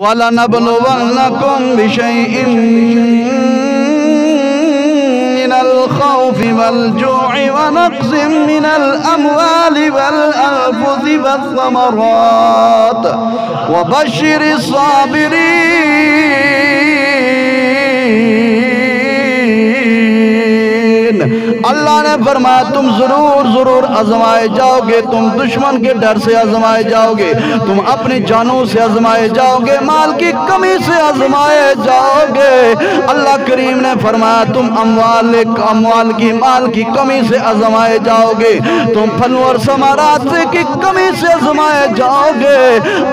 وَلَنَبْلُوَنَّكُمْ بِشَيْءٍ مِّنَ الْخَوْفِ وَالْجُوعِ وَنَقْصٍ مِّنَ الْأَمْوَالِ وَالْأَنفُسِ وَالثَّمَرَاتِ وَبَشِّرِ الصَّابِرِينَ۔ اللہ نے فرمایا تم ضرور آزمائے جاؤ گے، تم دشمن کے ڈر سے آزمائے جاؤ گے، تم اپنی جانوں سے آزمائے جاؤ گے، مال کی کمی سے آزمائے جاؤ گے۔ اللہ کریم نے فرمایا تم مال کی کمی سے آزمائے جاؤ گے، تم پھلوں اور ثمرات کی کمی سے آزمائے جاؤ گے۔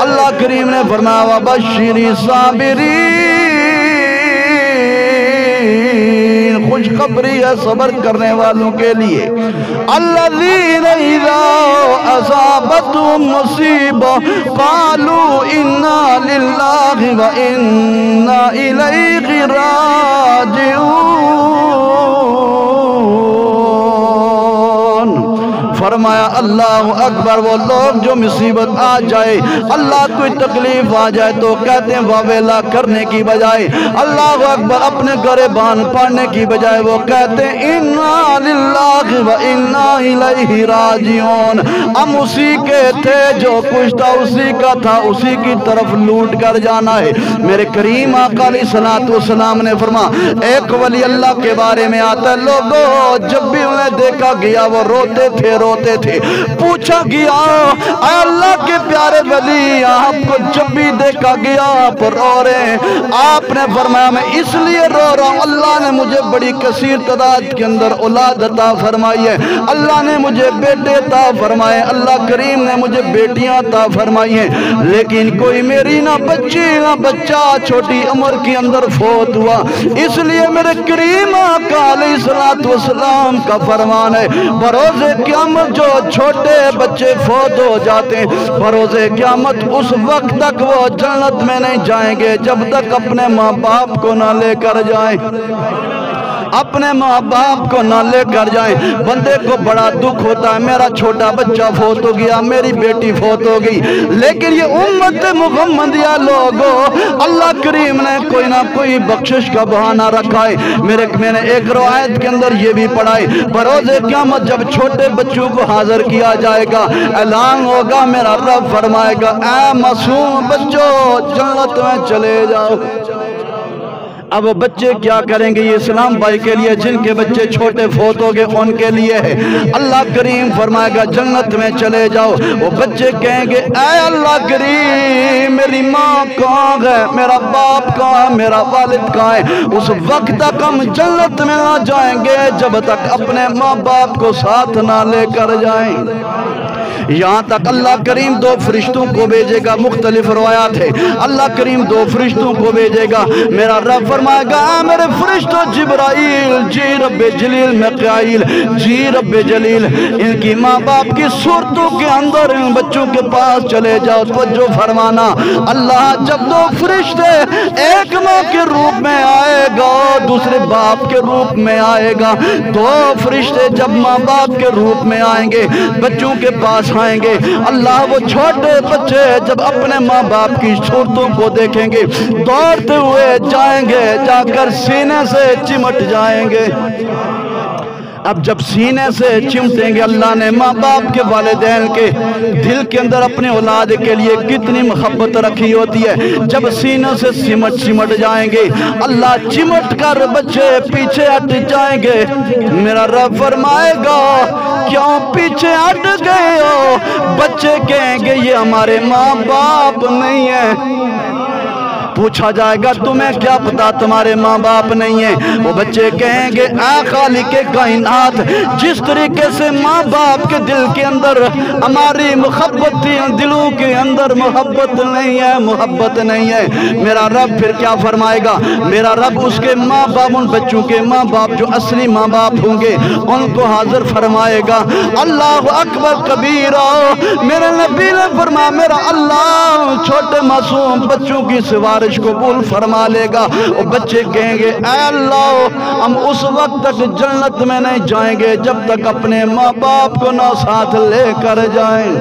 اللہ کریم نے فرمایا وَبَشِّرِ الصَّابِرِينَ، خوشخبری ہے صبر کرنے والوں کے لیے۔ الذین اذا اصابتهم مصیبہ قالوا انا للہ وانا الیہ راجعون۔ فرمایا اللہ اکبر، وہ لوگ جو مصیبت آ جائے، اللہ کوئی تکلیف آ جائے تو کہتے ہیں واویلا کرنے کی بجائے، اللہ اکبر اپنے گریبان پڑھنے کی بجائے وہ کہتے ہیں انا للہ و انا الیہ راجعون۔ ہم اسی کے تھے، جو کچھ تھا اسی کا تھا، اسی کی طرف لوٹ کر جانا ہے۔ میرے کریم آقا علیہ السلام نے فرمایا ایک ولی اللہ کے بارے میں آتا ہے، لوگوں جب بھی انہیں دیکھا گیا وہ روتے تھے پوچھا گیا اے اللہ کے پیارے ولی آپ کو جب بھی دیکھا گیا آپ رو رہے ہیں؟ آپ نے فرمایا میں اس لیے رو رہا ہوں، اللہ نے مجھے بڑی کثیر تعداد کے اندر اولاد عطا فرمائی ہے، اللہ نے مجھے بیٹے عطا فرمائے، اللہ کریم نے مجھے بیٹیاں عطا فرمائی ہیں، لیکن کوئی میری نہ بچی نہ بچہ چھوٹی عمر کے اندر فوت ہوا۔ اس لیے میرے کریم آقا علیہ السلام کا فرمان ہے بروز قیامت جو چھوٹے بچے فوت ہو جاتے ہیں بروز قیامت اس وقت تک وہ جنت میں نہیں جائیں گے جب تک اپنے ماں باپ کو نہ لے کر جائیں، اپنے ماں باپ کو نہ لے کر جائیں۔ بندے کو بڑا دکھ ہوتا ہے میرا چھوٹا بچہ فوت ہو گیا، میری بیٹی فوت ہو گئی، لیکن یہ امت محمدیہ لوگوں اللہ کریم نے کوئی نہ کوئی بخشش کا بہانہ رکھا ہے۔ میں نے ایک روایت کے اندر یہ بھی پڑھا ہے بروز قیامت جب چھوٹے بچوں کو حاضر کیا جائے گا، اعلان ہوگا میرا رب فرمائے گا اے معصوم بچوں جنت میں چلے جاؤ۔ اب وہ بچے کیا کریں گے؟ یہ اسلام بھائی کے لیے جن کے بچے چھوٹے فوت ہو گئے ان کے لیے ہے۔ اللہ کریم فرمائے گا جنت میں چلے جاؤ۔ وہ بچے کہیں گے اے اللہ کریم میری ماں کہاں ہے، میرا باپ کہاں ہے، میرا والد کہاں ہے؟ اس وقت تک ہم جنت میں نہ جائیں گے جب تک اپنے ماں باپ کو ساتھ نہ لے کر جائیں۔ یہاں تک اللہ کریم دو فرشتوں کو بھیجے گا، مختلف روایات ہے اللہ کریم دو فرشتوں کو بھیجے گا، میرا رب فرمائے گا اے میرے فرشتوں جبرائیل جی رب جلیل میکائیل جی رب جلیل ان کی ماں باپ کی صورتوں کے اندر ان بچوں کے پاس چلے جاؤ۔ توجہ فرمانا، اللہ جب دو فرشتے ایک ماں کے روپ میں آئے گا دوسرے باپ کے روپ میں آئے گا، دو فرشتے جب ماں باپ کے روپ میں آئیں گے بچوں کے پاس آئیں گے، اللہ وہ چھوٹے بچے جب اپنے ماں باپ کی صورتوں کو دیکھیں گے دوڑتے ہوئے جائیں گے، جا کر سینے سے چمٹ جائیں گے۔ اب جب سینے سے چمٹیں گے اللہ نے ماں باپ کے والدین کے دل کے اندر اپنے اولاد کے لیے کتنی محبت رکھی ہوتی ہے، جب سینے سے سمٹ جائیں گے اللہ چمٹ کر بچے پیچھے ہٹ جائیں گے، میرا رب فرمائے گا کیوں پیچھے ہٹ گئے ہو؟ بچے کہیں گے یہ ہمارے ماں باپ نہیں ہیں۔ پوچھا جائے گا تمہیں کیا پتا تمہارے ماں باپ نہیں ہیں؟ وہ بچے کہیں گے اے خالق کائنات جس طریقے سے ماں باپ کے دل کے اندر ہماری محبت تھی دلوں کے اندر محبت نہیں ہے۔ میرا رب پھر کیا فرمائے گا؟ میرا رب اس کے ماں باپ ان بچوں کے ماں باپ جو اصلی ماں باپ ہوں گے ان کو حاضر فرمائے گا۔ اللہ اکبر کبیرہ، میرے نبی نے فرمایا میرا اللہ چھوٹے معصوم بچوں کی سوارش قبول فرما لے گا۔ وہ بچے کہیں گے اے اللہ ہم اس وقت تک جنت میں نہیں جائیں گے جب تک اپنے ماں باپ کو نہ ساتھ لے کر جائیں۔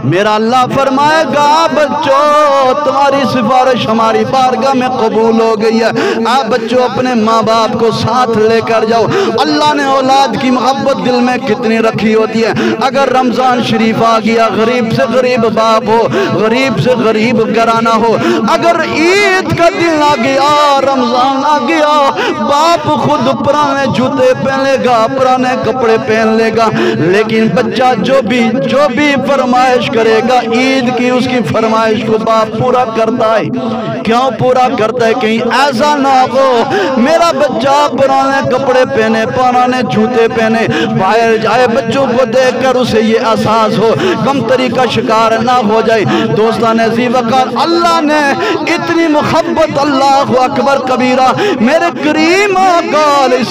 میرا اللہ فرمائے گا بچوں تمہاری سفارش ہماری بارگاہ میں قبول ہو گئی ہے، آپ بچوں اپنے ماں باپ کو ساتھ لے کر جاؤ۔ اللہ نے اولاد کی محبت دل میں کتنی رکھی ہوتی ہے۔ اگر رمضان شریف آ گیا، غریب سے غریب باپ ہو، غریب سے غریب گھرانہ ہو، اگر عید کا دن آ گیا، رمضان آ گیا، باپ خود پرانے جوتے پہن لے گا، پرانے کپڑے پہن لے گا، لیکن بچہ جو بھی فرمائش کرے گا عید کی، اس کی فرمائش کو باپ پورا کرتا ہے۔ کیوں پورا کرتا ہے؟ کہیں ایسا نہ ہو میرا بچہ پرانے کپڑے پہنے، پرانے جوتے پہنے، باہر جائے، بچوں کو دیکھ کر اسے یہ احساس ہو، کمتری کا شکار نہ ہو جائے۔ دوستان ذی وقار، اللہ نے اتنی محبت، اللہ اکبر کبیرہ، میرے کریم آقا علیہ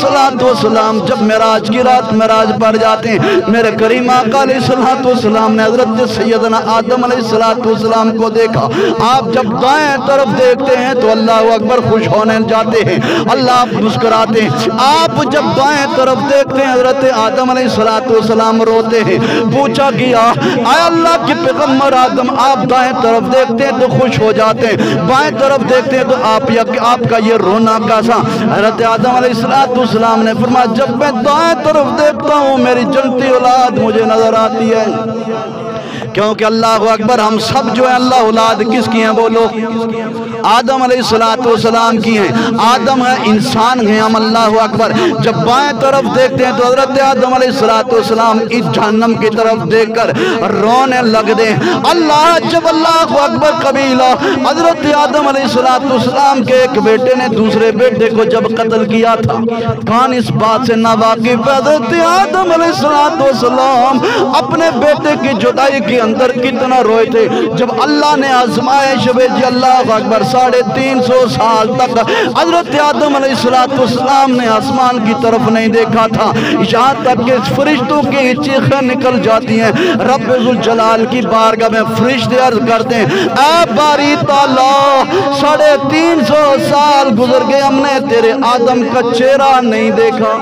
السلام جب معراج کی رات معراج پر جاتے ہیں، میرے کریم آقا علیہ السلام نے حضرت سیدنا آدم علیہ السلام کو دیکھا۔ آپ جب دائیں طرف دیکھتے ہیں تو اللہ اکبر خوش ہونے جاتے ہیں، اللہ مسکراتے ہیں۔ آپ جب بائیں طرف دیکھتے ہیں حضرت آدم علیہ السلام روتے ہیں۔ پوچھا گیا اے اللہ کے پیغمبر آدم، آپ دائیں طرف دیکھتے ہیں تو خوش ہو جاتے ہیں، بائیں طرف دیکھتے ہیں تو آپ کا یہ رونا کیسا؟ حضرت آدم علیہ السلام نے فرمایا جب میں دائیں طرف دیکھتا ہوں میری جنتی اولاد مجھے نظر آتی ہے۔ کیونکہ اللہ اکبر ہم سب جو ہیں اللہ اولاد کس کی ہیں؟ بولو، آدم علیہ السلام کی ہیں۔ آدم ہے، انسان ہیں ہم، اللہ اکبر۔ جب بائیں طرف دیکھتے ہیں تو حضرت آدم علیہ السلام اس جہنم کی طرف دیکھ کر رونے لگ دے۔ جب اللہ اکبر قبیلہ حضرت آدم علیہ السلام کے ایک بیٹے نے دوسرے بیٹے کو جب قتل کیا تھا، کون اس بات سے نہ واقف؟ حضرت آدم علیہ السلام اپنے بیٹے کی جدائی کے اندر کتنا روئے تھے۔ جب اللہ نے آزمائش بھیجی، اللہ اکبر، 350 سال تک حضرت آدم علیہ السلام نے آسمان کی طرف نہیں دیکھا تھا، یہاں تک کہ فرشتوں کی چیخیں نکل جاتی ہیں۔ رب ذوالجلال کی بارگاہ میں فرشتے عرض کرتے ہیں اے باری تعالیٰ، 350 سال گزر گئے، ہم نے تیرے آدم کا چہرہ نہیں دیکھا۔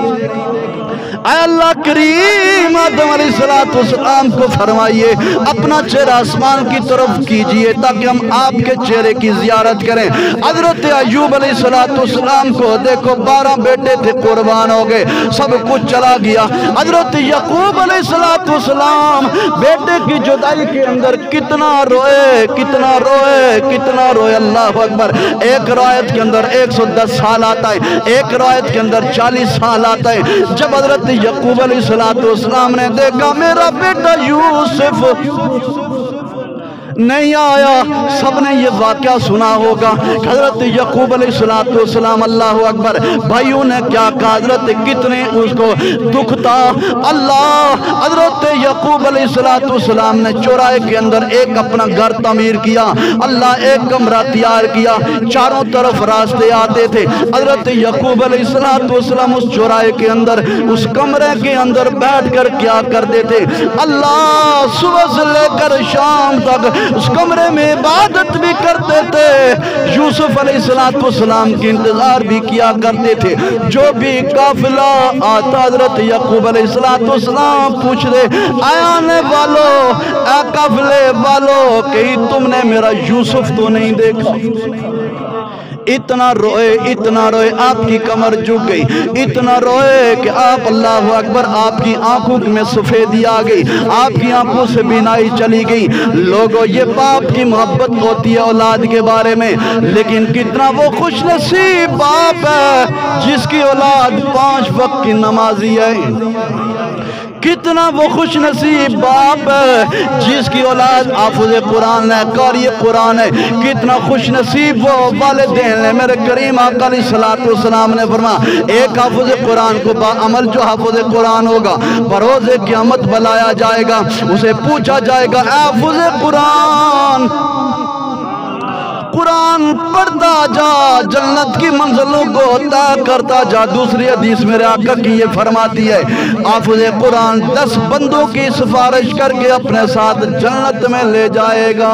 اے اللہ کریم، آدم علیہ السلام کو فرمائیے اپنا چہرہ آسمان کی طرف کیجئے تاکہ ہم آپ کے چہرے کی زیارت کریں۔ حضرت ایوب علیہ السلام کو دیکھو، 12 بیٹے تھے، قربان ہو گئے، سب کچھ چلا گیا۔ حضرت یعقوب علیہ السلام بیٹے کی جدائی کے اندر کتنا روئے، کتنا روئے، کتنا روئے، اللہ اکبر۔ ایک روایت کے اندر 110 سال آتا ہے، ایک روایت کے اندر 40 سال آتا ہے۔ جب حضرت یعقوب علیہ السلام نے دیکھا میرا بیٹا یوسف نہیں آیا، سب نے یہ واقعہ سنا ہوگا۔ حضرت یعقوب علیہ السلام، اللہ اکبر، بھائیوں نے کیا کہا، حضرت کتنے اس کو دکھ تھا۔ اللہ حضرت یعقوب علیہ السلام نے چوراہے کے اندر ایک اپنا گھر تعمیر کیا، اللہ ایک کمرہ تیار کیا، چاروں طرف راستے آتے تھے۔ حضرت یعقوب علیہ السلام اس چوراہے کے اندر، اس کمرے کے اندر بیٹھ کر کیا کرتے تھے؟ اللہ صبح سے لے کر شام تک اس کمرے میں عبادت بھی کرتے تھے، یوسف علیہ السلام کی انتظار بھی کیا کرتے تھے۔ جو بھی قافلہ آتا حضرت یعقوب علیہ السلام پوچھ دے اے آنے والو، اے قافلے والو، کہیں تم نے میرا یوسف تو نہیں دیکھا؟ اتنا روئے، آپ کی کمر جھک گئی، اتنا روئے کہ آپ، اللہ اکبر، آپ کی آنکھوں میں سفیدی آ گئی، آپ کی آنکھوں سے بینائی چلی گئی۔ لوگوں، یہ باپ کی محبت ہوتی ہے اولاد کے بارے میں، لیکن کتنا وہ خوش نصیب باپ ہے جس کی اولاد 5 وقت کی نمازی ہے، کتنا وہ خوش نصیب باپ ہے جس کی اولاد حافظ قرآن ہے، قاری قرآن ہے، کتنا خوش نصیب وہ والدین ہے۔ میرے کریم آقا علیہ السلام نے فرمایا ایک حافظ قرآن کو با عمل جو حافظ قرآن ہوگا بروز قیامت بلایا جائے گا، اسے پوچھا جائے گا اے حافظ قرآن، قرآن پڑھتا جا، جنت کی منزلوں کو طے کرتا جا۔ دوسری حدیث میرے آقا کی یہ فرماتی ہے حافظ قرآن 10 بندوں کی سفارش کر کے اپنے ساتھ جنت میں لے جائے گا۔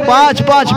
5-5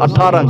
18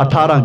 18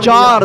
4